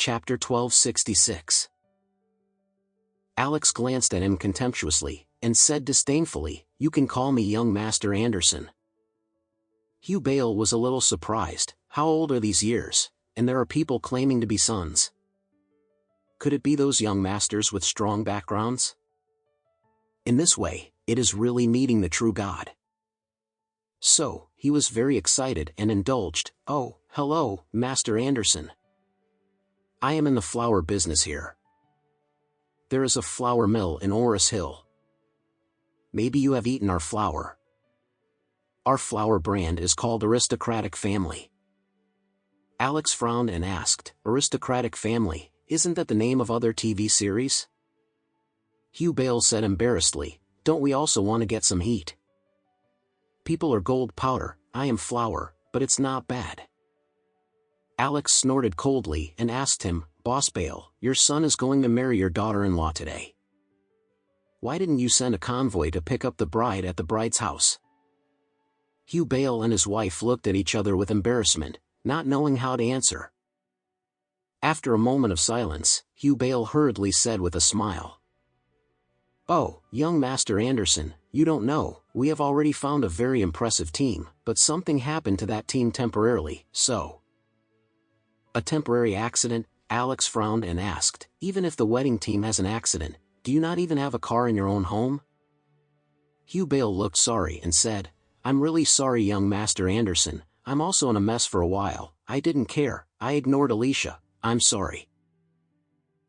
Chapter 1266. Alex glanced at him contemptuously, and said disdainfully, "You can call me young Master Anderson." Hugh Bale was a little surprised. How old are these years? And there are people claiming to be sons. Could it be those young masters with strong backgrounds? In this way, it is really meeting the true God. So, he was very excited and indulged. "Oh, hello, Master Anderson. I am in the flour business here. There is a flour mill in Orris Hill. Maybe you have eaten our flour. Our flour brand is called Aristocratic Family." Alex frowned and asked, "Aristocratic Family, isn't that the name of other TV series?" Hugh Bale said embarrassedly, "Don't we also want to get some heat? People are gold powder, I am flour, but it's not bad." Alex snorted coldly and asked him, "Boss Bale, your son is going to marry your daughter-in-law today. Why didn't you send a convoy to pick up the bride at the bride's house?" Hugh Bale and his wife looked at each other with embarrassment, not knowing how to answer. After a moment of silence, Hugh Bale hurriedly said with a smile, "Oh, young Master Anderson, you don't know, we have already found a very impressive team, but something happened to that team temporarily, so—" "A temporary accident?" Alex frowned and asked, "Even if the wedding team has an accident, do you not even have a car in your own home?" Hugh Bale looked sorry and said, "I'm really sorry, young Master Anderson, I'm also in a mess for a while, I didn't care, I ignored Alicia, I'm sorry."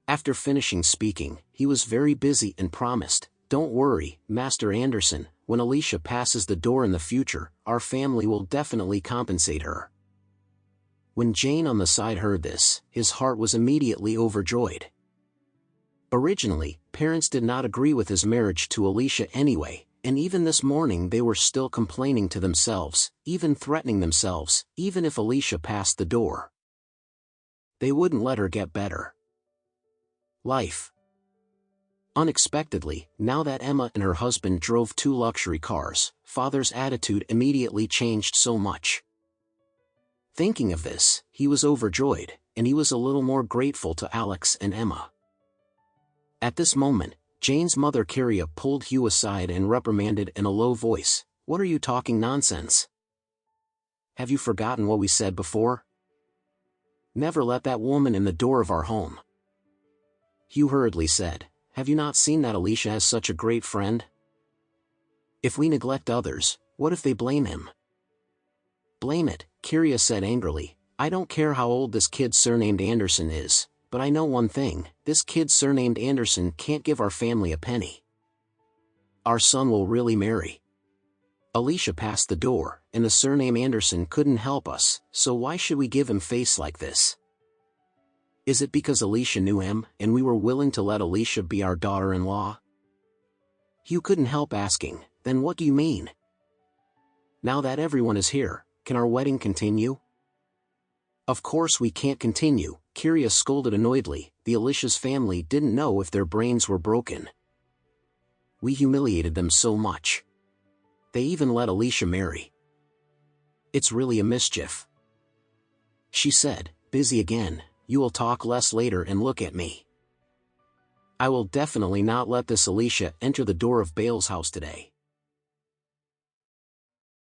After finishing speaking, he was very busy and promised, "Don't worry, Master Anderson, when Alicia passes the door in the future, our family will definitely compensate her." When Jane on the side heard this, his heart was immediately overjoyed. Originally, parents did not agree with his marriage to Alicia anyway, and even this morning they were still complaining to themselves, even threatening themselves, even if Alicia passed the door, they wouldn't let her get better. Life. Unexpectedly, now that Emma and her husband drove 2 luxury cars, Father's attitude immediately changed so much. Thinking of this, he was overjoyed, and he was a little more grateful to Alex and Emma. At this moment, Jane's mother Carria pulled Hugh aside and reprimanded in a low voice, "What are you talking nonsense? Have you forgotten what we said before? Never let that woman in the door of our home." Hugh hurriedly said, "Have you not seen that Alicia has such a great friend? If we neglect others, what if they blame him?" "Blame it," Carria said angrily, "I don't care how old this kid surnamed Anderson is, but I know one thing, this kid surnamed Anderson can't give our family a penny. Our son will really marry. Alicia passed the door, and the surname Anderson couldn't help us, so why should we give him face like this? Is it because Alicia knew him, and we were willing to let Alicia be our daughter-in-law?" Hugh couldn't help asking, "Then what do you mean? Now that everyone is here, can our wedding continue?" "Of course we can't continue," Carria scolded annoyedly, "the Alicia's family didn't know if their brains were broken. We humiliated them so much. They even let Alicia marry. It's really a mischief." She said, busy again, "You will talk less later and look at me. I will definitely not let this Alicia enter the door of Bale's house today."